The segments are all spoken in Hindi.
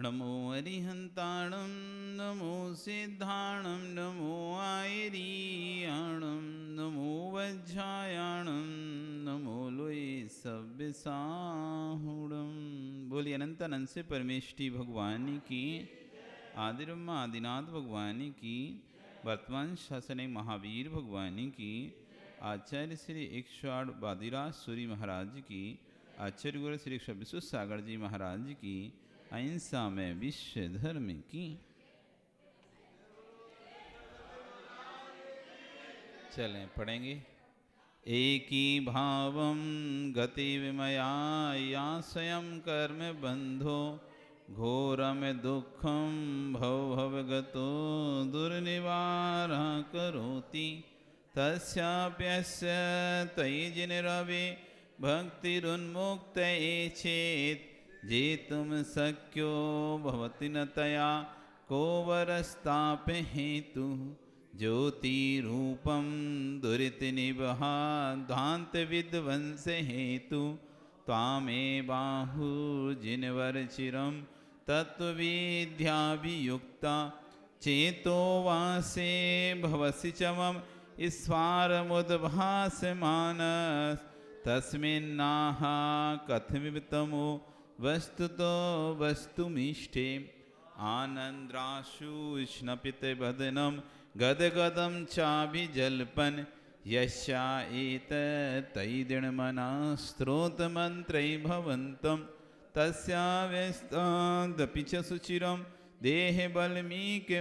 नमो अरिहंताणं नमो सिद्धाणं नमो आयरियाणं नमो वज्रायाणं नमो लोये सव्यसाहुणं। बोलिए अनंत अनंत से परमेष्टि भगवान की, आदिब्रह्मा आदिनाथ भगवान की, वर्तमान शासन महावीर भगवान की, आचार्य श्री 108 वादिराज सूरी महाराज की, आचार्य गुरु श्री विश्व सागर जी महाराज की, अहिंसा में विश्व धर्म की। चलें पढ़ेंगे। एकी भावं गति विमया या स्वयं कर्म बंधो घोरम दुखम भव भवगतो दुर्निवारः करोति तस्याप्यस्य तयि जिनरवे भक्तिरुन्मुक्तये चेत् जेतुम शक्यो भवति न तया को वरस्ताप हेतु ज्योतिरूपं दुरितनिवहा ध्वान्त विध्वंस हेतु त्वामे बाहु जिनवरचिरं तत्त्वविद्याभियुक्ता चेतो वासे भवसि च मम ईश्वरमुद्भासमानस् तस्मिन्नाहा कथमिव तमो वस्तुतो वस्तुमीष्टे आनन्द्राशुष्णपितवदनं गदगदं चाभिजल्पन् यस्या एतत्तैदिणमना स्तोत्रमन्त्रै भवन्तं तस्या व्यस्तादपि च सुचिरं देहबल्मीकमध्यान्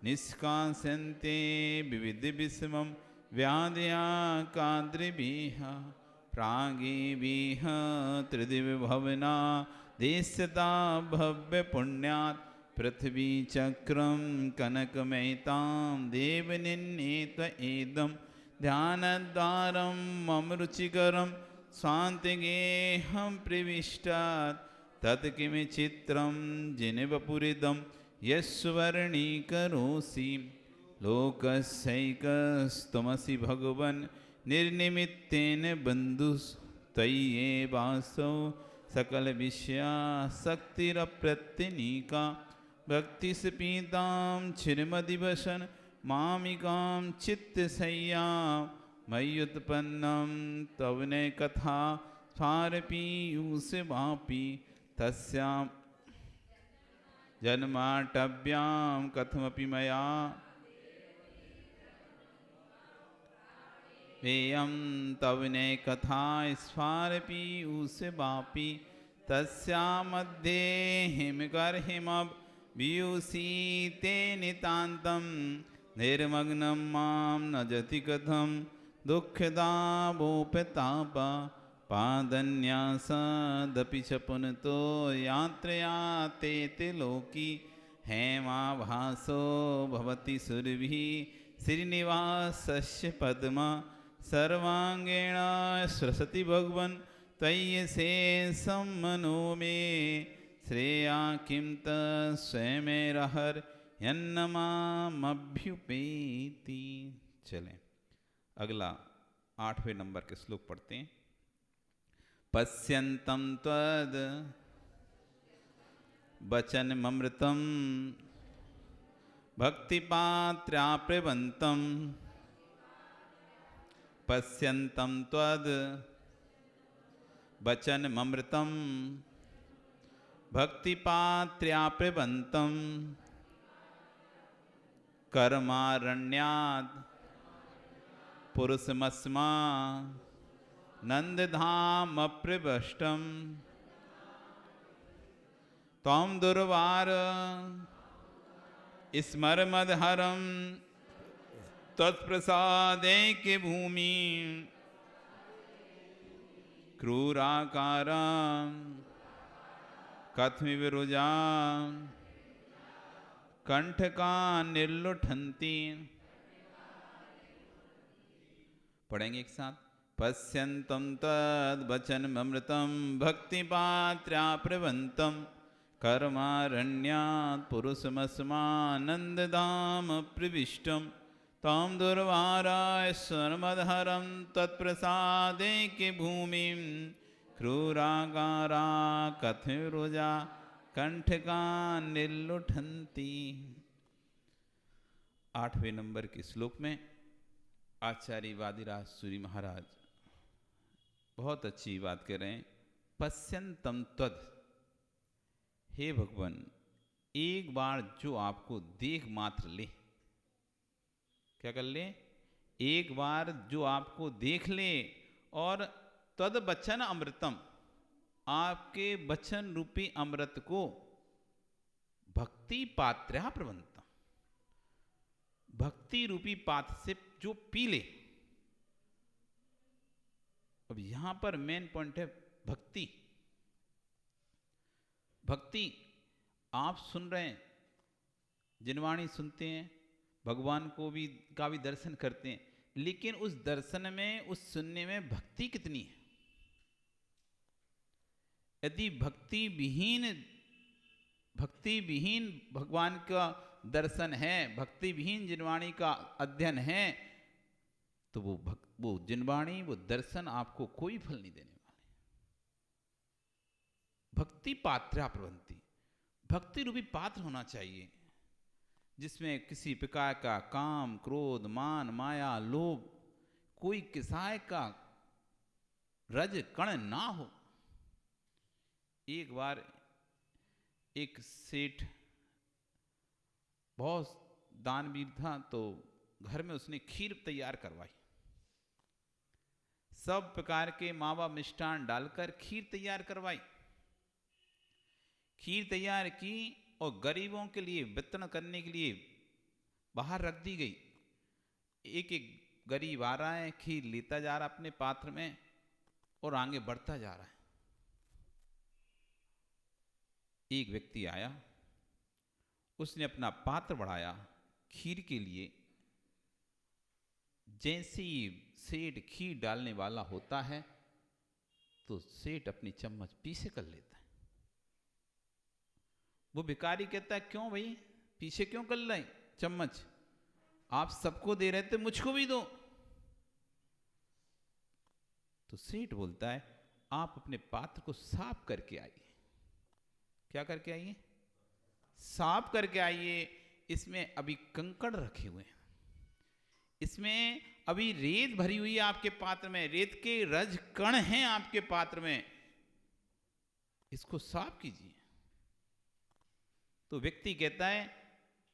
निष्कासन्ते विविधविषमं व्याध्या काद्रिभिः प्रागिभिः त्रिदिवभवना देशता भव्यपुण्यात् पृथ्वीचक्रं कनकमयितां देवनिन्नेत एदं ध्यानद्वारं मम रुचिकरं स्वान्तिगेहं प्रविष्टात् तत्किमिचित्रं जिनवपुरिदं यस्वर्णीकरोषि लोकस्यैकस्त्वमसि भगवन् निर्निमित्तेन बन्धुस्त्वय्येवासौ सकलविषया शक्तिरप्रत्यनीका भक्तिस्पीतां चिरमदिवसन मामिकां चित्तशय्यां मय्युत्पन्नं तव न कथा स्वारपीयूषवापि तस्यां जन्माटव्यां कथमपि मया वेयं तव न कथा स्वारपीयूषवापि तस्या मध्ये हिमगर्हिमभियुषीते नितान्तं निर्मग्नं मां न जति कथं दुःखदावोपतापा पादन्यासादपि च पुनतो यात्रया ते लोकी हेमाभासो भवति सुरभिः श्रीनिवासस्य पद्मा सर्वांगेण सरस्वती भगवन् त्वय्यशेषं मनो मे श्रेया किं तस्वयमेरहर यन्नमामभ्युपेति। चलें अगला 8वें नंबर के श्लोक पढ़ते हैं। पश्यन्तं त्वद् वचनममृतं भक्तिपात्राप्रवन्तं पश्यन्तं त्वद् वचनममृतं भक्तिपात्राप्रवन्तं कर्मारण्याद् पुरुषमस्मा नन्दधामप्रविष्टं त्वं दुर्वार स्मरमदहरं तत्प्रसादैक्य भूमि क्रूराकारं कथमिव रुजा कंठकान् निर्लुठन्ति। पढ़ेंगे एक साथ। पश्यन्तं तद्वचनममृतं भक्तिपात्राप्रवन्तं कर्मारण्यात् पुरुषमस्मानन्दधाम प्रविष्टं तं दुर्वाराय स्वरमदहरं तत्प्रसादैक्य भूमिं क्रूरागारा कथरुजा कंठका निल्लुठंती। 8वें नंबर के श्लोक में आचार्य वादिराज सूरी महाराज बहुत अच्छी बात कर रहे हैं। पश्यंतम त्वद, हे भगवान, एक बार जो आपको देख मात्र ले, क्या कर ले? एक बार जो आपको देख ले, और तद बचन अमृतम, आपके वचन रूपी अमृत को भक्ति पात्र्या प्रबंधता, भक्ति रूपी पात्र से जो पी ले। अब यहां पर मेन पॉइंट है भक्ति। भक्ति आप सुन रहे हैं, जिनवाणी सुनते हैं, भगवान को भी का भी दर्शन करते हैं, लेकिन उस दर्शन में, उस सुनने में भक्ति कितनी है? यदि भक्ति विहीन भगवान का दर्शन है, भक्ति विहीन जिनवाणी का अध्ययन है, तो वो जिनवाणी, वो दर्शन आपको कोई फल नहीं देने वाले। भक्ति पात्र्या प्रबंधती, भक्ति रूपी पात्र होना चाहिए जिसमें किसी प्रकार का काम, क्रोध, मान, माया, लोभ, कोई किसाय का रज कण ना हो। एक बार एक सेठ बहुत दानवीर था, तो घर में उसने खीर तैयार करवाई। सब प्रकार के मावा मिष्ठान डालकर खीर तैयार करवाई। खीर तैयार की और गरीबों के लिए वितरण करने के लिए बाहर रख दी गई। एक एक गरीब आ रहा है, खीर लेता जा रहा अपने पात्र में और आगे बढ़ता जा रहा है। एक व्यक्ति आया, उसने अपना पात्र बढ़ाया खीर के लिए। जैसे ही सेठ खीर डालने वाला होता है, तो सेठ अपनी चम्मच पीछे कर लेता है। वो भिखारी कहता है, क्यों भाई पीछे क्यों कर रहे चम्मच? आप सबको दे रहे थे, मुझको भी दो। तो सेठ बोलता है, आप अपने पात्र को साफ करके आइए। क्या करके आइए? साफ करके आइए। इसमें अभी कंकड़ रखे हुए हैं, इसमें अभी रेत भरी हुई है आपके पात्र में, रेत के रज कण हैं आपके पात्र में, इसको साफ कीजिए। तो व्यक्ति कहता है,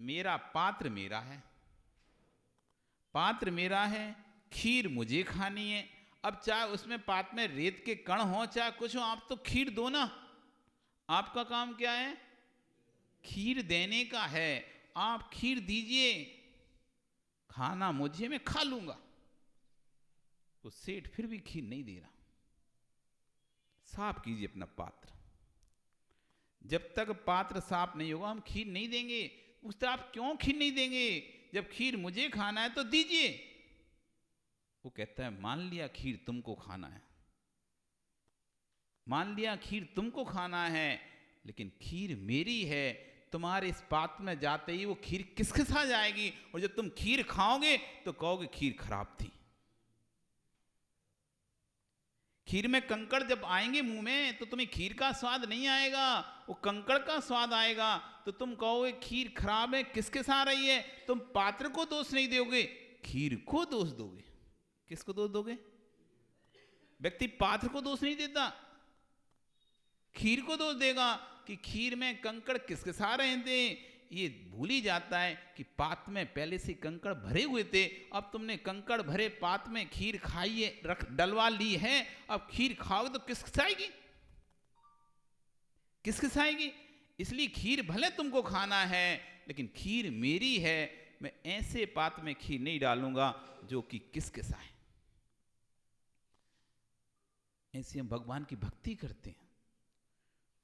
मेरा पात्र मेरा है, पात्र मेरा है, खीर मुझे खानी है। अब चाहे उसमें पात्र में रेत के कण हो चाहे कुछ हो, आप तो खीर दो ना। आपका काम क्या है? खीर देने का है। आप खीर दीजिए, खाना मुझे, मैं खा लूंगा। तो सेठ फिर भी खीर नहीं दे रहा। साफ कीजिए अपना पात्र। जब तक पात्र साफ नहीं होगा हम खीर नहीं देंगे। पूछते आप क्यों खीर नहीं देंगे? जब खीर मुझे खाना है तो दीजिए। वो कहता है, मान लिया खीर तुमको खाना है, मान लिया खीर तुमको खाना है, लेकिन खीर मेरी है। तुम्हारे इस पात्र में जाते ही वो खीर किसकिसा जाएगी, और जब तुम खीर खाओगे तो कहोगे खीर खराब थी। खीर में कंकड़ जब आएंगे मुंह में तो तुम्हें खीर का स्वाद नहीं आएगा, वो कंकड़ का स्वाद आएगा। तो तुम कहोगे खीर खराब है, किसके साथ रही है। तुम पात्र को दोष नहीं दोगे, खीर को दोष दोगे। किसको दोष दोगे? व्यक्ति पात्र को दोष नहीं देता, खीर को दोष देगा कि खीर में कंकड़ किसके साथ रहे थे। ये भूल ही जाता है कि पात्र में पहले से कंकड़ भरे हुए थे। अब तुमने कंकड़ भरे पात्र में खीर खाई है, रख डलवा ली है। अब खीर खाओगे तो किस खाएगी, किसके खाएगी? इसलिए खीर भले तुमको खाना है, लेकिन खीर मेरी है। मैं ऐसे पात्र में खीर नहीं डालूंगा जो कि किसके साए। ऐसे हम भगवान की भक्ति करते हैं,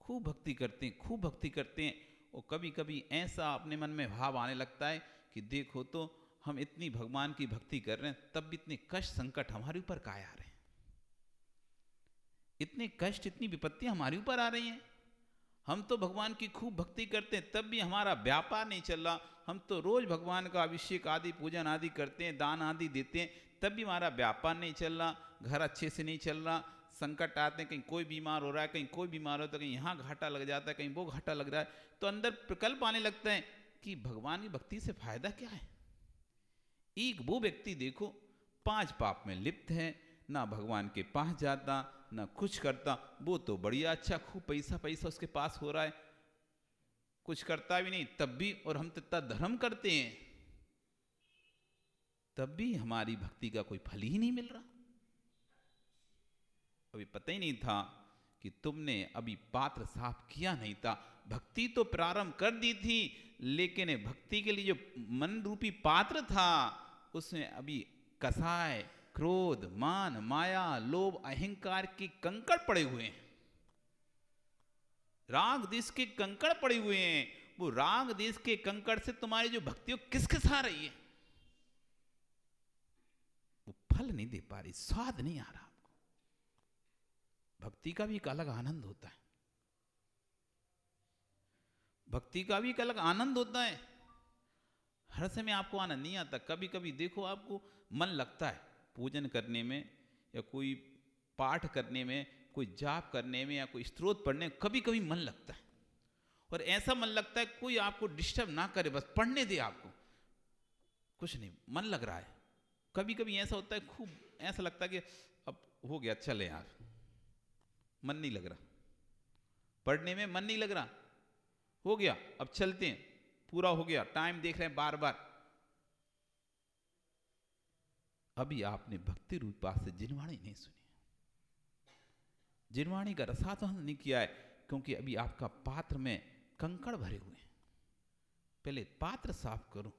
खूब भक्ति करते हैं, खूब भक्ति करते हैं। और कभी कभी ऐसा अपने मन में भाव आने लगता है कि देखो तो हम इतनी भगवान की भक्ति कर रहे हैं, तब भी इतने कष्ट संकट हमारे ऊपर काहे आ रहे हैं, इतने कष्ट इतनी विपत्तियां हमारे ऊपर आ रही हैं। हम तो भगवान की खूब भक्ति करते हैं, तब भी हमारा व्यापार नहीं चल रहा। हम तो रोज भगवान का अभिषेक आदि पूजन आदि करते हैं, दान आदि देते हैं, तब भी हमारा व्यापार नहीं चल रहा, घर अच्छे से नहीं चल रहा, संकट आते हैं, कहीं कोई बीमार हो रहा है, कहीं कोई बीमार होता है, कहीं यहाँ घाटा लग जाता है, कहीं वो घाटा लग रहा है, तो अंदर प्रकल्प आने लगते हैं कि भगवान की भक्ति से फायदा क्या है। एक वो व्यक्ति देखो 5 पाप में लिप्त है, ना भगवान के पास जाता ना कुछ करता, वो तो बढ़िया अच्छा खूब पैसा उसके पास हो रहा है, कुछ करता भी नहीं तब भी, और हम तो इतना धर्म करते हैं तब भी हमारी भक्ति का कोई फल ही नहीं मिल रहा। अभी पता ही नहीं था कि तुमने अभी पात्र साफ किया नहीं था, भक्ति तो प्रारंभ कर दी थी, लेकिन भक्ति के लिए जो मन रूपी पात्र था उसमें अभी कसाय, क्रोध, मान, माया, लोभ, अहंकार के कंकड़ पड़े हुए हैं, राग देश के कंकड़ पड़े हुए हैं। वो राग देश के कंकड़ से तुम्हारी जो भक्ति वो किसकिसा रही है, वो फल नहीं दे पा रही, स्वाद नहीं आ रहा आपको। भक्ति का भी एक अलग आनंद होता है, भक्ति का भी एक अलग आनंद होता है। हर समय आपको आनंद नहीं आता। कभी कभी देखो आपको मन लगता है पूजन करने में, या कोई पाठ करने में, कोई जाप करने में, या कोई स्तोत्र पढ़ने में, कभी कभी मन लगता है, और ऐसा मन लगता है कोई आपको डिस्टर्ब ना करे, बस पढ़ने दे, आपको कुछ नहीं, मन लग रहा है। कभी कभी ऐसा होता है, खूब ऐसा लगता है कि अब हो गया, चले यार, मन नहीं लग रहा, पढ़ने में मन नहीं लग रहा, हो गया अब चलते हैं, पूरा हो गया, टाइम देख रहे हैं बार बार। अभी आपने भक्ति रूपा से जिनवाणी नहीं सुनी, जिनवाणी का रसास्वादन नहीं किया है, क्योंकि अभी आपका पात्र में कंकड़ भरे हुए हैं। पहले पात्र साफ करो,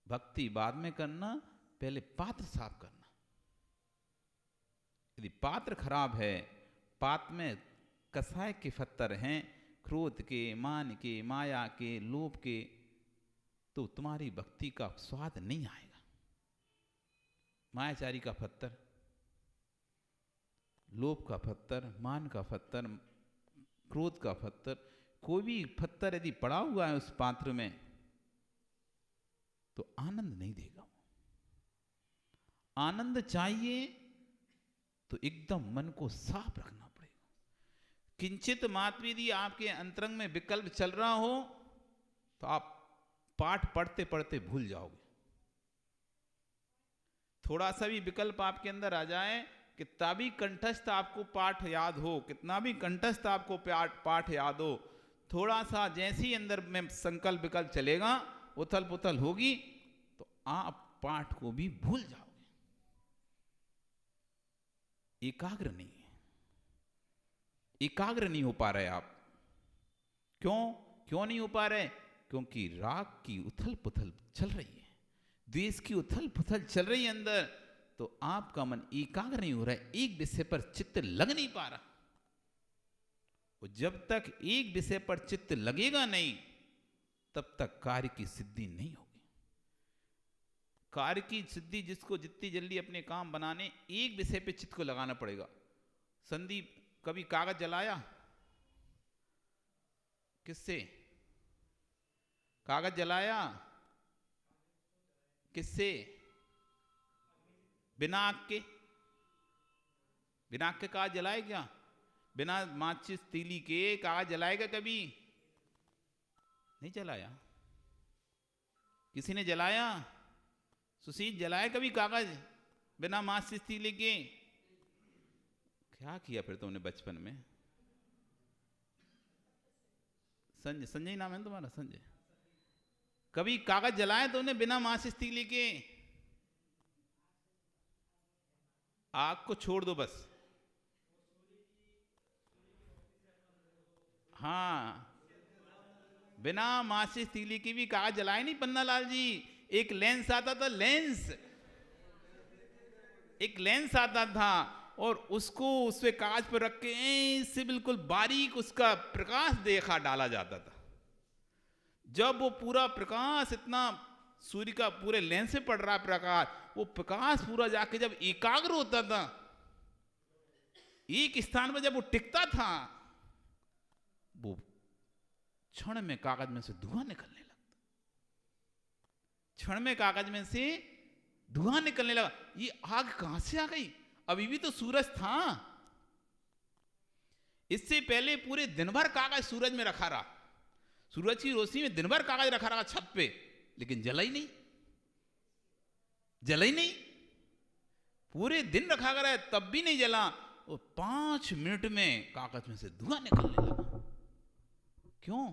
भक्ति बाद में करना, पहले पात्र साफ करना। यदि पात्र खराब है, पात्र में कसाय के पत्थर हैं, क्रोध के, मान के, माया के, लोभ के, तो तुम्हारी भक्ति का स्वाद नहीं आएगा। मायाचारी का पत्थर, लोभ का पत्थर, मान का पत्थर, क्रोध का पत्थर, कोई भी पत्थर यदि पड़ा हुआ है उस पात्र में तो आनंद नहीं देगा। आनंद चाहिए तो एकदम मन को साफ रखना पड़ेगा। किंचित मात्र यदि आपके अंतरंग में विकल्प चल रहा हो तो आप पाठ पढ़ते पढ़ते भूल जाओगे। थोड़ा सा भी विकल्प आपके अंदर आ जाए, कितना भी कंठस्थ आपको पाठ याद हो, कितना भी कंठस्थ आपको पाठ याद हो, थोड़ा सा जैसे ही अंदर में संकल्प विकल्प चलेगा, उथल पुथल होगी, तो आप पाठ को भी भूल जाओगे। एकाग्र नहीं है, एकाग्र नहीं हो पा रहे आप। क्यों नहीं हो पा रहे? क्योंकि राग की उथल पुथल चल रही है, द्वेष की उथल पुथल चल रही है अंदर, तो आपका मन एकाग्र नहीं हो रहा है, एक विषय पर चित्त लग नहीं पा रहा। और जब तक एक विषय पर चित्त लगेगा नहीं, तब तक कार्य की सिद्धि नहीं होगी। कार्य की सिद्धि जिसको जितनी जल्दी अपने काम बनाने, एक विषय पे चित्त को लगाना पड़ेगा। संदीप कभी कागज जलाया? किससे? कागज जलाया किससे? बिना आग के? बिना आग के कागज जलाए क्या? बिना माचिस तीली के कागज जलाएगा कभी? नहीं जलाया। किसी ने जलाया? सुशील जलाया कभी कागज बिना माचिस तीली के? क्या किया फिर तुमने बचपन में? संजय नाम है तुम्हारा? संजय, कभी कागज जलाए तो उन्हें बिना माचिस तीली के? आग को छोड़ दो बस। हाँ, बिना माचिस तीली की भी कागज जलाए नहीं पन्नालाल जी। एक लेंस आता था, एक लेंस आता था, और उसको उसपे कागज पर रख के इससे बिल्कुल बारीक उसका प्रकाश देखा डाला जाता था। जब वो पूरा प्रकाश, इतना सूर्य का पूरे लेंस से पड़ रहा प्रकाश, वो प्रकाश पूरा जाके जब एकाग्र होता था, एक स्थान पर जब वो टिकता था, वो क्षण में कागज में से धुआं निकलने लगता। क्षण में कागज में से धुआं निकलने लगा। ये आग कहां से आ गई? अभी भी तो सूरज था। इससे पहले पूरे दिन भर कागज सूरज में रखा रहा, सूरज की रोशनी में दिन भर कागज रखा रहा छत पे, लेकिन जला ही नहीं, जला ही नहीं। पूरे दिन रखा गया है तब भी नहीं जला, और 5 मिनट में कागज में से धुआं निकलने लगा। क्यों?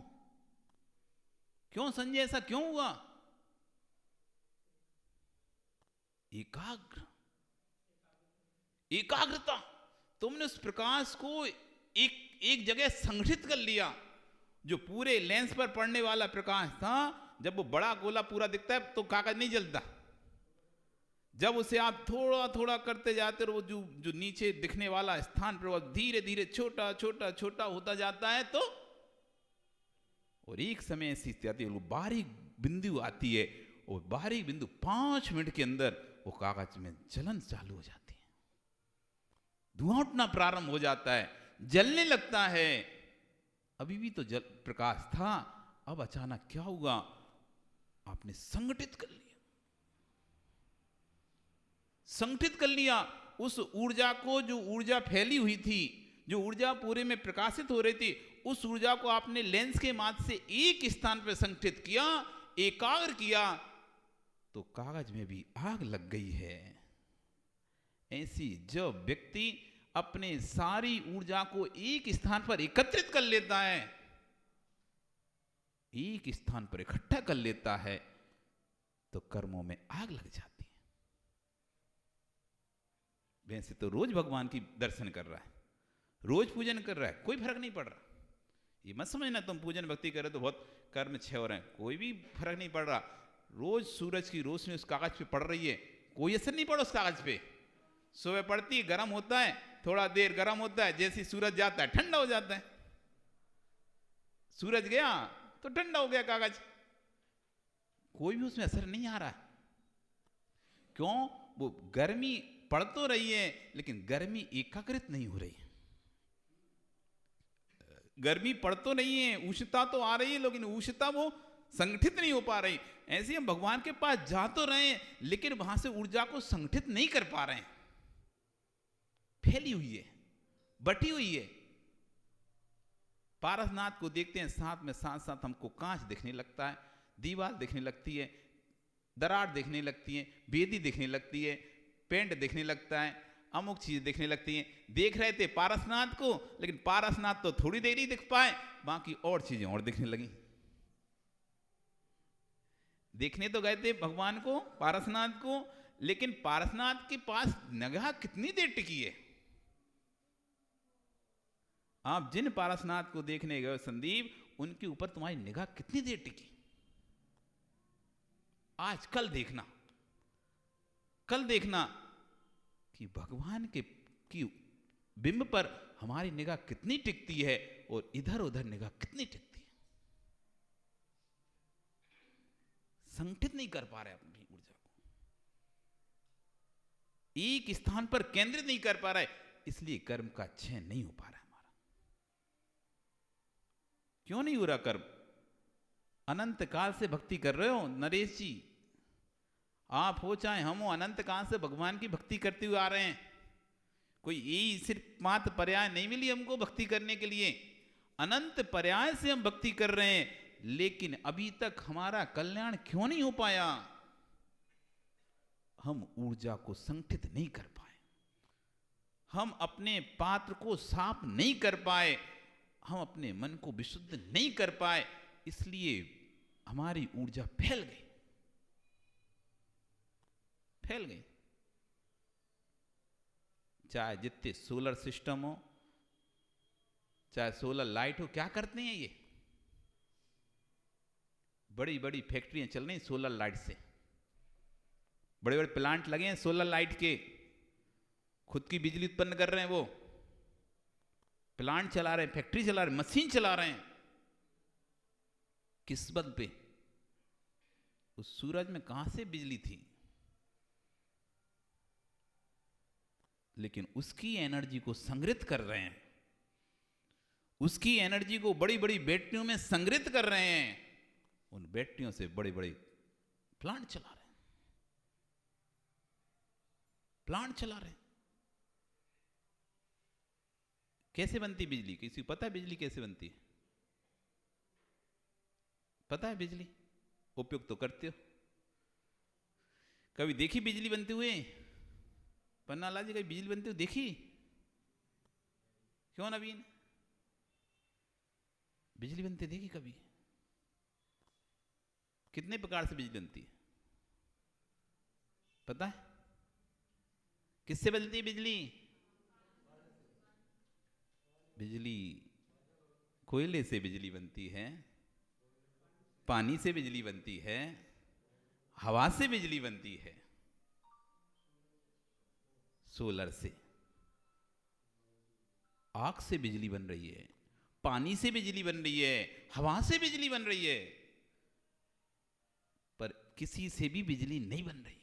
क्यों संजय, ऐसा क्यों हुआ? एकाग्रता। तुमने उस प्रकाश को एक जगह संगठित कर लिया। जो पूरे लेंस पर पड़ने वाला प्रकाश था, जब वो बड़ा गोला पूरा दिखता है तो कागज नहीं जलता। जब उसे आप थोड़ा थोड़ा करते जाते हो, जो नीचे दिखने वाला स्थान पर वो धीरे धीरे छोटा छोटा छोटा होता जाता है, तो और एक समय ऐसी स्थिति बारीक बिंदु आती है, और बारीक बिंदु 5 मिनट के अंदर वो कागज में जलन चालू हो जाती है, धुआं उठना प्रारंभ हो जाता है, जलने लगता है। अभी भी तो प्रकाश था, अब अचानक क्या हुआ? आपने संगठित कर लिया, संगठित कर लिया उस ऊर्जा को, जो ऊर्जा फैली हुई थी, जो ऊर्जा पूरे में प्रकाशित हो रही थी, उस ऊर्जा को आपने लेंस के माध्यम से एक स्थान पर संगठित किया, एकाग्र किया, तो कागज में भी आग लग गई है। ऐसी जब व्यक्ति अपने सारी ऊर्जा को एक स्थान पर एकत्रित कर लेता है, एक स्थान पर इकट्ठा कर लेता है, तो कर्मों में आग लग जाती है। वैसे तो रोज भगवान की दर्शन कर रहा है, रोज पूजन कर रहा है, कोई फर्क नहीं पड़ रहा। ये मत समझना तुम पूजन भक्ति करे तो बहुत कर्म अच्छे हो रहे हैं, कोई भी फर्क नहीं पड़ रहा। रोज सूरज की रोशनी उस कागज पे पड़ रही है, कोई असर नहीं पड़ा उस कागज पे। सुबह पड़ती है, गर्म होता है, थोड़ा देर गर्म होता है, जैसे सूरज जाता है ठंडा हो जाता है। सूरज गया तो ठंडा हो गया कागज, कोई भी उसमें असर नहीं आ रहा। क्यों? वो गर्मी पड़ तो रही है, लेकिन गर्मी एकाग्रित नहीं हो रही है। गर्मी पड़ तो नहीं है, उष्णता तो आ रही है, लेकिन उष्णता वो संगठित नहीं हो पा रही। ऐसे हम भगवान के पास जा तो रहे हैं, लेकिन वहां से ऊर्जा को संगठित नहीं कर पा रहे हैं, फैली हुई है, बटी हुई है। पारसनाथ को देखते हैं, साथ में साथ साथ हमको कांच दिखने लगता है, दीवार दिखने लगती है, दरार दिखने लगती है, बेदी दिखने लगती है, पेंट दिखने लगता है, अमुक चीज दिखने लगती है। देख रहे थे पारसनाथ को, लेकिन पारसनाथ तो थोड़ी देर ही दिख पाए, बाकी और चीजें और दिखने लगी। देखने तो गए थे भगवान को, पारसनाथ को, लेकिन पारसनाथ के पास निगाह कितनी देर टिकी है? आप जिन पारसनाथ को देखने गए संदीप, उनके ऊपर तुम्हारी निगाह कितनी देर टिकी? आज कल देखना, कल देखना कि भगवान के की बिंब पर हमारी निगाह कितनी टिकती है और इधर उधर निगाह कितनी टिकती है। संगठित नहीं कर पा रहे अपनी ऊर्जा को, एक स्थान पर केंद्रित नहीं कर पा रहे, इसलिए कर्म का क्षय नहीं हो पा रहा हमारा। क्यों नहीं हो रहा कर्म? अनंत काल से भक्ति कर रहे हो नरेश जी, आप हो चाहे हम हो, अनंत काल से भगवान की भक्ति करते हुए आ रहे हैं। कोई यही सिर्फ मात्र पर्याय नहीं मिली हमको भक्ति करने के लिए, अनंत पर्याय से हम भक्ति कर रहे हैं, लेकिन अभी तक हमारा कल्याण क्यों नहीं हो पाया? हम ऊर्जा को संगठित नहीं कर पाए, हम अपने पात्र को साफ नहीं कर पाए, हम अपने मन को विशुद्ध नहीं कर पाए, इसलिए हमारी ऊर्जा फैल गई, फैल गई। चाहे जितने सोलर सिस्टम हो, चाहे सोलर लाइट हो, क्या करते हैं ये? बड़ी बड़ी फैक्ट्रियां चल रही सोलर लाइट से, बड़े बड़े प्लांट लगे हैं सोलर लाइट के, खुद की बिजली उत्पन्न कर रहे हैं, वो प्लांट चला रहे हैं, फैक्ट्री चला रहे हैं, मशीन चला रहे हैं। किस बल पे? उस सूरज में कहां से बिजली थी? लेकिन उसकी एनर्जी को संग्रहित कर रहे हैं, उसकी एनर्जी को बड़ी बड़ी बैटरियों में संग्रहित कर रहे हैं, उन बैटरियों से बड़े बड़े प्लांट चला रहे हैं, प्लांट चला रहे हैं। कैसे बनती बिजली? किसी को पता है बिजली कैसे बनती है? पता है बिजली? उपयोग तो करते हो। कभी देखी बिजली बनते हुए? पन्नालाल जी कभी बिजली बनते हुए देखी? क्यों नवीन, बिजली बनते देखी कभी? कितने प्रकार से बिजली बनती है पता है? किससे बनती है बिजली? बिजली कोयले से बिजली बनती है, पानी से बिजली बनती है, हवा से बिजली बनती है, सोलर से, आग से बिजली बन रही है, पानी से बिजली बन रही है, हवा से बिजली बन रही है, पर किसी से भी बिजली नहीं बन रही है।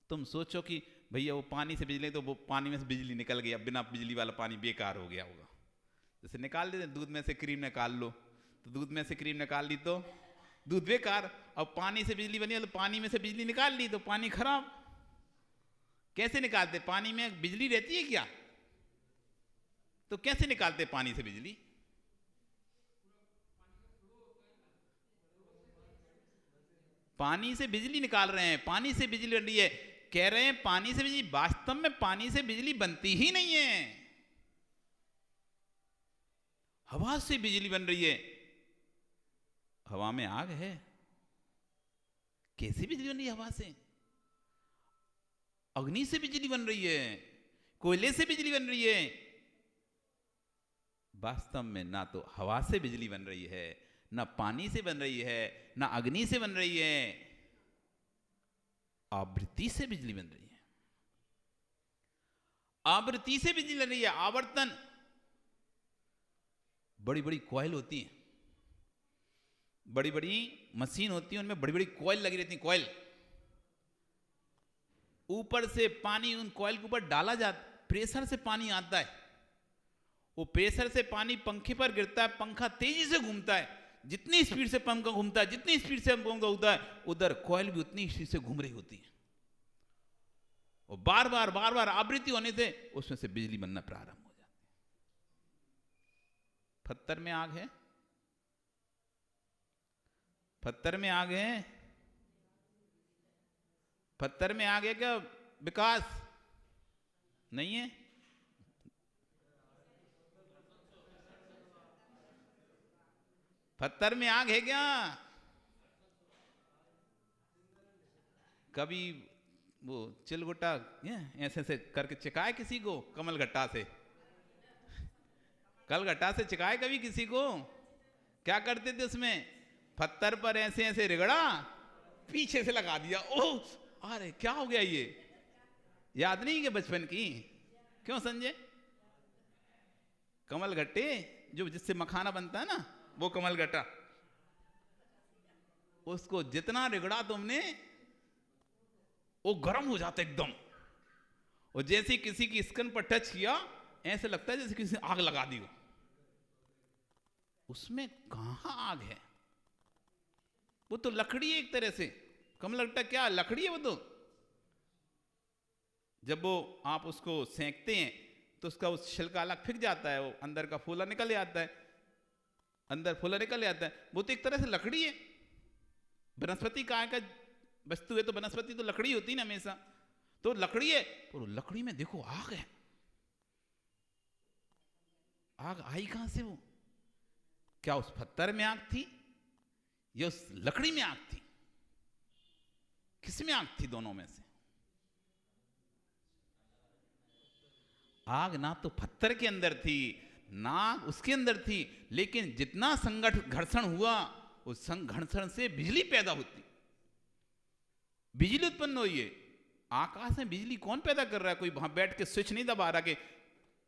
तुम सोचो कि भैया वो पानी से बिजली, तो वो पानी में से बिजली निकल गई, अब बिना बिजली वाला पानी बेकार हो गया होगा। जैसे निकाल देते दूध में से क्रीम निकाल लो, तो दूध में से क्रीम निकाल ली तो दूध बेकार। अब पानी से बिजली बनी तो पानी में से बिजली निकाल ली तो पानी खराब। कैसे निकालते? पानी में बिजली रहती है क्या? तो कैसे निकालते पानी से बिजली? पानी से बिजली निकाल रहे हैं, पानी से बिजली बन रही है, कह रहे हैं पानी से बिजली। वास्तव में पानी से बिजली बनती ही नहीं है, हवा से बिजली बन रही है। हवा में आग है, कैसे बिजली बन रही है? हवा से। अग्नि से बिजली बन रही है, कोयले से बिजली बन रही है। वास्तव में ना तो हवा से बिजली बन रही है, ना पानी से बन रही है, ना अग्नि से बन रही है, आवृत्ति से बिजली बन रही है। आवृत्ति से बिजली बन रही है। आवर्तन, बड़ी बड़ी कॉइल होती है, बड़ी बड़ी मशीन होती है, उनमें बड़ी बड़ी कॉइल लगी रहती है। कॉइल, ऊपर से पानी उन कॉइल के ऊपर डाला जाता, प्रेशर से पानी आता है, वो प्रेशर से पानी पंखे पर गिरता है, पंखा तेजी से घूमता है। जितनी स्पीड से पंखा घूमता है, जितनी स्पीड से पंखा घूमता है, उधर कॉइल भी उतनी स्पीड से घूम रही होती है। और बार बार आवृत्ति होने से उसमें से बिजली बनना प्रारंभ हो जाती है। पत्थर में आग है, पत्थर में आग है, पत्थर में आग है क्या विकास? नहीं है। पत्थर में आग है क्या? कभी वो चिलगुट्टा ऐसे ऐसे करके चिकाए किसी को? कमल घट्टा से, कल घट्टा से चिकाए कभी किसी को? क्या करते थे उसमें? पत्थर पर ऐसे ऐसे रिगड़ा, पीछे से लगा दिया। ओह, अरे क्या हो गया ये? याद नहीं कि बचपन की? क्यों संजय? कमल गट्टे जो जिससे मखाना बनता है ना, वो कमल गट्टा, उसको जितना रिगड़ा तुमने वो गर्म हो जाता एकदम। और जैसे किसी की स्किन पर टच किया, ऐसे लगता है जैसे किसी ने आग लगा दी हो। उसमें कहां आग है? वो तो लकड़ी है एक तरह से। कमल गट्टा क्या लकड़ी है? वो तो जब वो आप उसको सेंकते हैं तो उसका उस छिलका अलग फिक जाता है, वो अंदर का फूला निकल आता है, अंदर फूला निकल आता है। वो तो एक तरह से लकड़ी है। वनस्पति कहाँ का वस्तु है? तो वनस्पति तो लकड़ी होती है ना हमेशा, तो लकड़ी है। और लकड़ी में देखो आग है। आग आई कहां से? वो क्या उस पत्थर में आग थी या उस लकड़ी में आग थी? किस में आग थी? दोनों में से आग ना तो पत्थर के अंदर थी ना उसके अंदर थी, लेकिन जितना घर्षण हुआ, उस घर्षण से बिजली पैदा होती, बिजली उत्पन्न हुई है। आकाश में बिजली कौन पैदा कर रहा है? कोई वहां बैठ के स्विच नहीं दबा रहा कि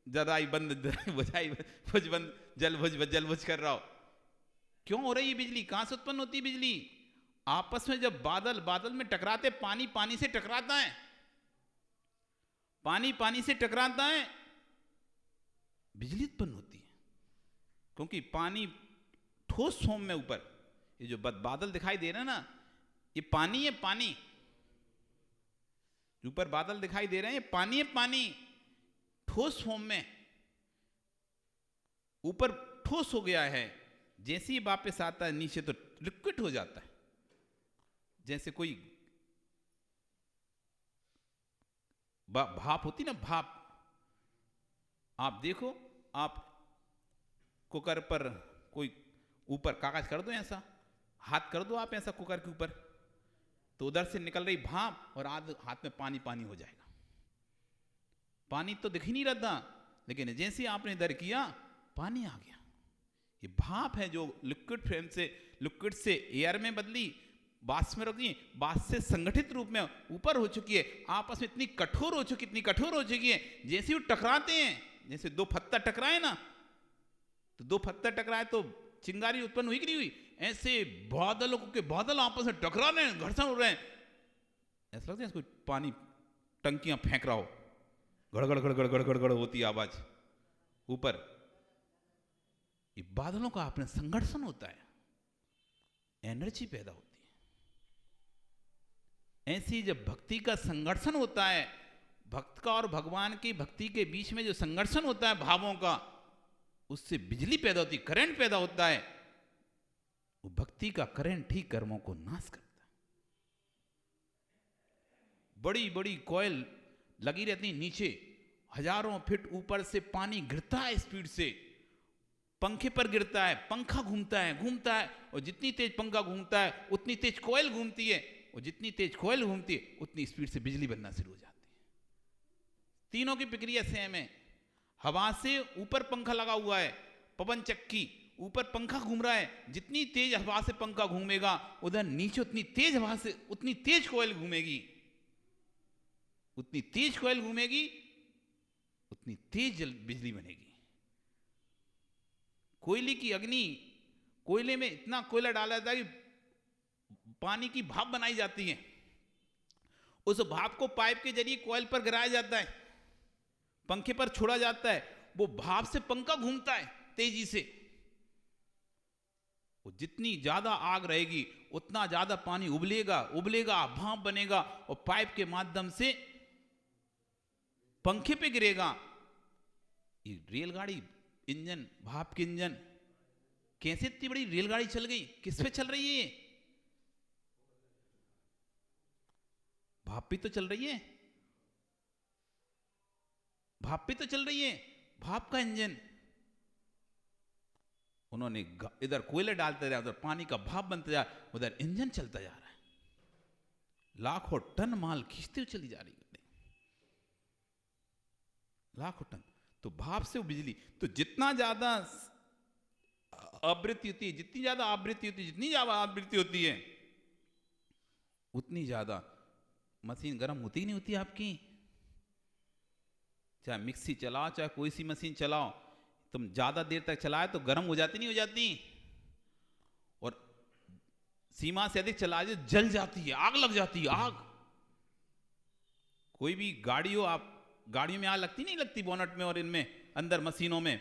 जराई बंद, बुझाई बुझ बंद, जल बुझ कर रहा हो। क्यों हो रही है बिजली? कहां से उत्पन्न होती है बिजली? आपस में जब बादल में टकराते, पानी से टकराता है, पानी से टकराता है, बिजली उत्पन्न होती है। क्योंकि पानी ठोस फॉर्म में ऊपर, ये जो बादल दिखाई दे रहे हैं ना, ये पानी है। पानी ऊपर बादल दिखाई दे रहे हैं, पानी है। पानी ठोस फॉर्म में, ऊपर ठोस हो गया है, जैसे ही वापस आता है नीचे तो लिक्विड हो जाता है। जैसे कोई भाप होती ना, भाप। आप देखो, आप कुकर पर कोई ऊपर कागज कर दो, ऐसा हाथ कर दो आप ऐसा कुकर के ऊपर, तो उधर से निकल रही भाप और हाथ में पानी पानी हो जाएगा। पानी तो दिख ही नहीं रहा था, लेकिन जैसे आपने इधर किया पानी आ गया। ये भाप है जो लिक्विड फ्रेम से, लिक्विड से एयर में बदली, बाष्प में रुकी, बाष्प से संगठित रूप में ऊपर हो चुकी है, आपस में इतनी कठोर हो चुकी, इतनी कठोर हो चुकी है, जैसे वो टकराते हैं, जैसे दो पत्थर टकराए ना, तो दो पत्थर टकराए तो चिंगारी उत्पन्न हुई कि नहीं हुई, ऐसे बादलों के बादल आपस में टकरा रहे हैं, घर्षण हो रहे हैं, ऐसा लगता है कोई पानी टंकियां फेंक रहा हो, गड़गड़ गड़गड़ गड़गड़ गड़ होती है आवाज ऊपर। ये बादलों का अपने संघर्षण होता है, एनर्जी पैदा होती है। ऐसी जब भक्ति का संघर्षण होता है, भक्त का और भगवान की भक्ति के बीच में जो संघर्षण होता है भावों का, उससे बिजली पैदा होती है, करंट पैदा होता है। वो भक्ति का करंट ही कर्मों को नाश करता है। बड़ी बड़ी कॉइल लगी रहती है नीचे, हजारों फीट ऊपर से पानी गिरता है स्पीड से, पंखे पर गिरता है, पंखा घूमता है, और जितनी तेज पंखा घूमता है उतनी तेज कॉइल घूमती है, और जितनी तेज कॉइल घूमती है उतनी स्पीड से बिजली बनना शुरू हो जाती है। तीनों की प्रक्रिया सेम है। हवा से ऊपर पंखा लगा हुआ है, पवन चक्की, ऊपर पंखा घूम रहा है, जितनी तेज हवा से पंखा घूमेगा उधर नीचे उतनी तेज हवा से उतनी तेज कॉइल घूमेगी, उतनी तेज कॉइल घूमेगी, उतनी तेज बिजली बनेगी। कोयले की अग्नि, कोयले में इतना कोयला डाला जाता है कि पानी की भाप बनाई जाती है, उस भाप को पाइप के जरिए कॉइल पर गिराया जाता है, पंखे पर छोड़ा जाता है, वो भाप से पंखा घूमता है तेजी से। वो जितनी ज्यादा आग रहेगी उतना ज्यादा पानी उबलेगा, भाप बनेगा और पाइप के माध्यम से पंखे पे गिरेगा। ये रेलगाड़ी इंजन, भाप के इंजन, कैसे इतनी बड़ी रेलगाड़ी चल गई, किस पे चल रही है? भाप पे तो चल रही है, भाप पे तो चल रही है, भाप का इंजन। उन्होंने इधर कोयले डालते रहा, उधर पानी का भाप बनता जा, उधर इंजन चलता जा रहा है, लाखों टन माल खींचते हुए चली जा रही है, लाखों टन। तो भाप से वो बिजली, तो जितना ज्यादा आवृत्ति होती है, जितनी ज्यादा आवृत्ति होती है, जितनी ज्यादा आवृत्ति होती है उतनी ज्यादा मशीन गर्म होती ही नहीं होती आपकी। चाहे मिक्सी चलाओ, चाहे कोई सी मशीन चलाओ, तुम ज्यादा देर तक चलाए तो गर्म हो जाती नहीं हो जाती, और सीमा से अधिक चला दे जल जाती है, आग लग जाती है, आग। कोई भी गाड़ी हो, आप गाड़ियों में आग लगती नहीं लगती, बोनट में और इनमें अंदर मशीनों में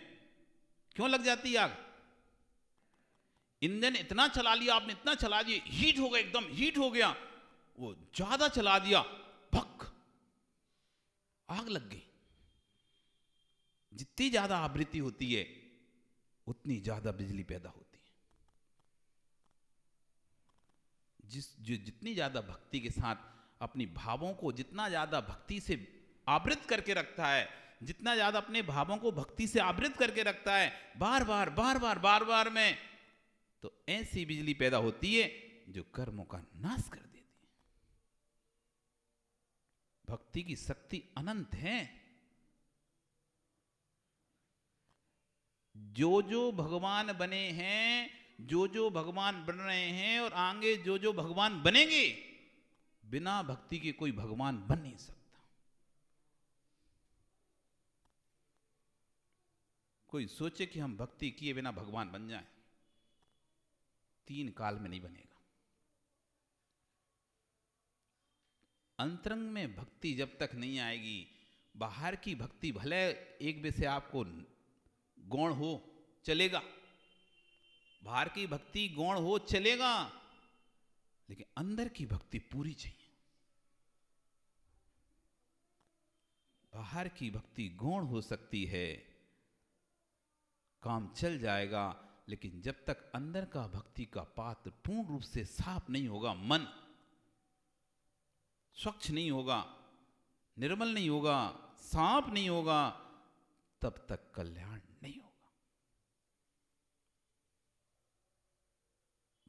क्यों लग जाती है आग? इंजन इतना चला लिया आपने, इतना चला दिया, हीट हो गया, एकदम हीट हो गया, वो ज्यादा चला दिया, भक, आग लग गई। जितनी ज्यादा आवृत्ति होती है उतनी ज्यादा बिजली पैदा होती है। जितनी ज्यादा भक्ति के साथ अपनी भावों को जितना ज्यादा भक्ति से आवृत करके रखता है, जितना ज्यादा अपने भावों को भक्ति से आवृत करके रखता है, बार बार में, तो ऐसी बिजली पैदा होती है जो कर्मों का नाश कर देती है। भक्ति की शक्ति अनंत है। जो जो भगवान बने हैं, जो जो भगवान बन रहे हैं और आगे जो जो भगवान बनेंगे, बिना भक्ति के कोई भगवान बन नहीं सकता। कोई सोचे कि हम भक्ति किए बिना भगवान बन जाएं, 3 काल में नहीं बनेगा। अंतरंग में भक्ति जब तक नहीं आएगी, बाहर की भक्ति भले एक वे से आपको गौण हो चलेगा, बाहर की भक्ति गौण हो चलेगा, लेकिन अंदर की भक्ति पूरी चाहिए। बाहर की भक्ति गौण हो सकती है, काम चल जाएगा, लेकिन जब तक अंदर का भक्ति का पात्र पूर्ण रूप से साफ नहीं होगा, मन स्वच्छ नहीं होगा, निर्मल नहीं होगा, साफ नहीं होगा, तब तक कल्याण नहीं होगा।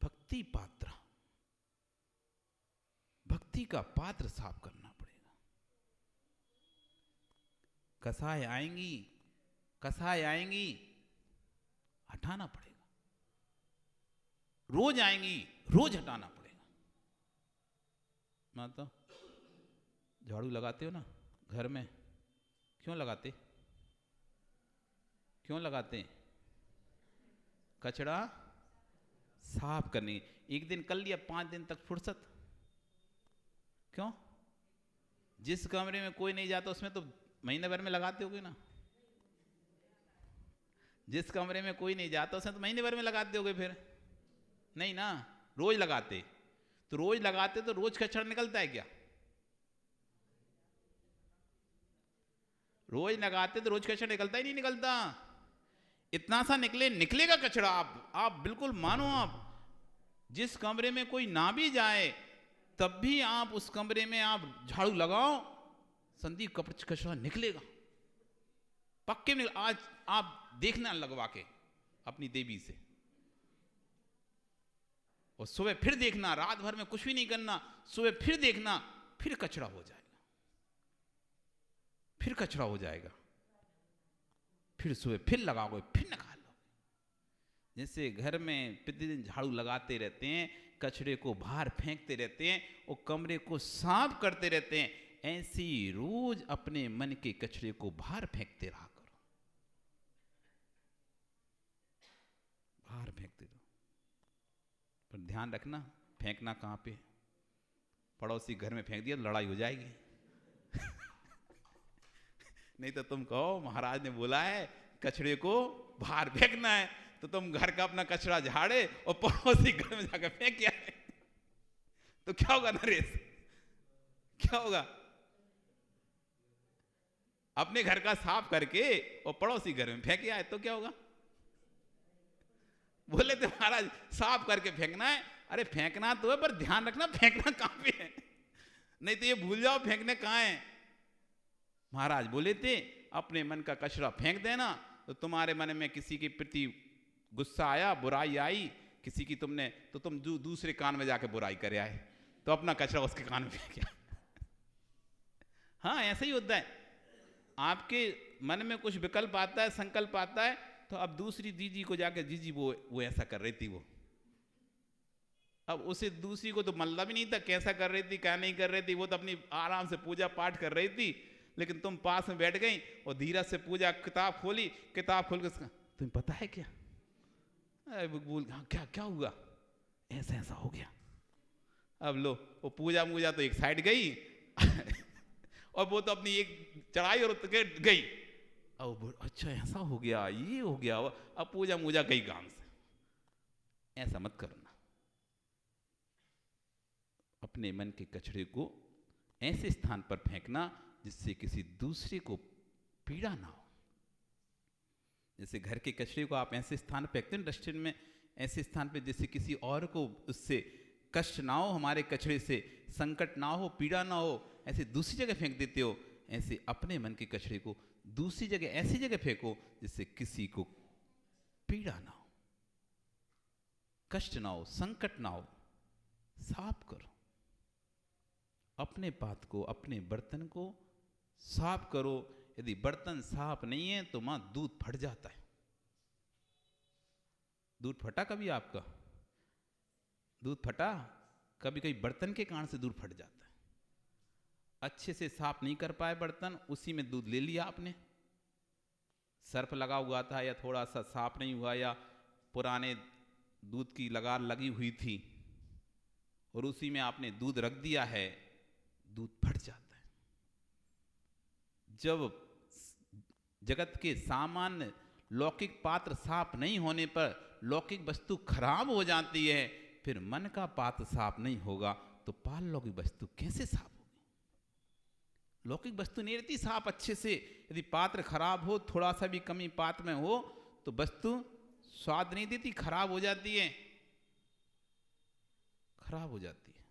भक्ति पात्र, भक्ति का पात्र साफ करना पड़ेगा। कसाय आएंगी, कसाय आएंगी, हटाना पड़ेगा। रोज आएंगी, रोज हटाना पड़ेगा। माता झाड़ू लगाते हो ना घर में, क्यों लगाते? क्यों लगाते? कचरा साफ करने। एक दिन कर लिया, 5 दिन तक फुर्सत क्यों? जिस कमरे में कोई नहीं जाता उसमें तो महीने भर में लगाते होगे ना। जिस कमरे में कोई नहीं जाता उसमें तो महीने भर में लगाते होगे, फिर नहीं ना, रोज लगाते। तो रोज लगाते तो रोज कचरा निकलता है क्या? रोज लगाते तो रोज कचरा निकलता ही नहीं निकलता। इतना सा निकले, निकलेगा कचरा। आप बिल्कुल मानो, आप जिस कमरे में कोई ना भी जाए तब भी आप उस कमरे में आप झाड़ू लगाओ, संदीप कचरा निकलेगा, पक्के में। आज आप देखना लगवा के अपनी देवी से, और सुबह फिर देखना, रात भर में कुछ भी नहीं करना, सुबह फिर देखना, फिर कचरा हो जाएगा, फिर कचरा हो जाएगा, फिर सुबह फिर लगाओगे, फिर निकाल लो। जैसे घर में प्रतिदिन झाड़ू लगाते रहते हैं, कचरे को बाहर फेंकते रहते हैं और कमरे को साफ करते रहते हैं, ऐसी रोज अपने मन के कचरे को बाहर फेंकते रहा करो, बाहर फेंकते रहो। पर ध्यान रखना, फेंकना कहाँ पे? पड़ोसी घर में फेंक दिया तो लड़ाई हो जाएगी। नहीं तो तुम कहो महाराज ने बोला है कचरे को बाहर फेंकना है, तो तुम घर का अपना कचरा झाड़े और पड़ोसी घर में जाकर फेंक आए, तो क्या होगा नरेश? क्या होगा? अपने घर का साफ करके और पड़ोसी घर में फेंक आए तो क्या होगा? बोले थे महाराज साफ करके फेंकना है। अरे फेंकना तो है, पर ध्यान रखना फेंकना कहां पे है, नहीं तो ये भूल जाओ फेंकने कहां है। महाराज बोले थे अपने मन का कचरा फेंक देना, तो तुम्हारे मन में किसी के प्रति गुस्सा आया, बुराई आई किसी की, तुमने तो तुम दूसरे कान में जाके बुराई करे आए, तो अपना कचरा उसके कान में फेंक। हाँ ऐसा ही होता है, आपके मन में कुछ विकल्प आता है, संकल्प आता है, तो अब दूसरी दीदी को जाके जीजी वो ऐसा कर रही थी, वो अब उसे दूसरी को तो मतलब भी नहीं था कैसा कर रही थी क्या नहीं कर रही थी, वो तो अपनी आराम से पूजा पाठ कर रही थी, लेकिन तुम पास में बैठ गई और धीरज से पूजा किताब खोली, किताब खोल के तुम्हें पता है क्या? बोल क्या क्या हुआ? ऐसा ऐसा हो गया। अब लो वो पूजा मूजा तो एक साइड गई और वो तो अपनी एक चढ़ाई और गई। अब अच्छा ऐसा हो गया, ये हो गया, अब पूजा मूजा गई काम से। ऐसा मत करना, अपने मन के कचरे को ऐसे स्थान पर फेंकना जिससे किसी दूसरे को पीड़ा ना हो। जैसे घर के कचरे को आप ऐसे स्थान पर फेंकते हैं डस्टबिन में, ऐसे स्थान पे जैसे किसी और को उससे कष्ट ना हो, हमारे कचरे से संकट ना हो, पीड़ा ना हो, ऐसे दूसरी जगह फेंक देते हो। ऐसे अपने मन के कचरे को दूसरी जगह ऐसी जगह फेंको जिससे किसी को पीड़ा ना हो, कष्ट ना हो, संकट ना हो। साफ करो अपने पात्र को, अपने बर्तन को साफ करो। यदि बर्तन साफ नहीं है तो मां दूध फट जाता है। दूध फटा कभी आपका? दूध फटा कभी? कभी बर्तन के कारण से दूध फट जाता है। अच्छे से साफ नहीं कर पाए बर्तन, उसी में दूध ले लिया आपने, सर्फ लगा हुआ था या थोड़ा सा साफ नहीं हुआ या पुराने दूध की लगार लगी हुई थी और उसी में आपने दूध रख दिया है, दूध फट जाता है। जब जगत के सामान्य लौकिक पात्र साफ नहीं होने पर लौकिक वस्तु खराब हो जाती है, फिर मन का पात्र साफ नहीं होगा तो पारलौकिक वस्तु कैसे साफ होगी? लौकिक वस्तु नहीं रहती साफ अच्छे से। यदि पात्र खराब हो, थोड़ा सा भी कमी पात्र में हो, तो वस्तु स्वाद नहीं देती, खराब हो जाती है, खराब हो जाती है,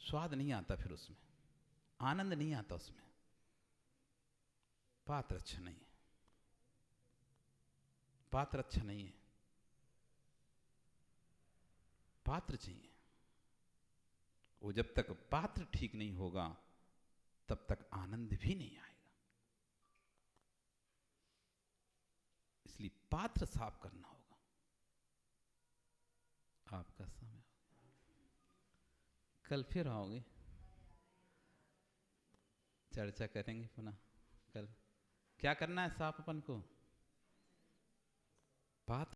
स्वाद नहीं आता, फिर उसमें आनंद नहीं आता उसमें। पात्र अच्छा नहीं है, पात्र अच्छा नहीं है, पात्र चाहिए। वो जब तक पात्र ठीक नहीं होगा तब तक आनंद भी नहीं आएगा। इसलिए पात्र साफ करना होगा। आपका समय कल फिर आओगे, चर्चा करेंगे पुनः। कल क्या करना है साफ अपन को? पात्र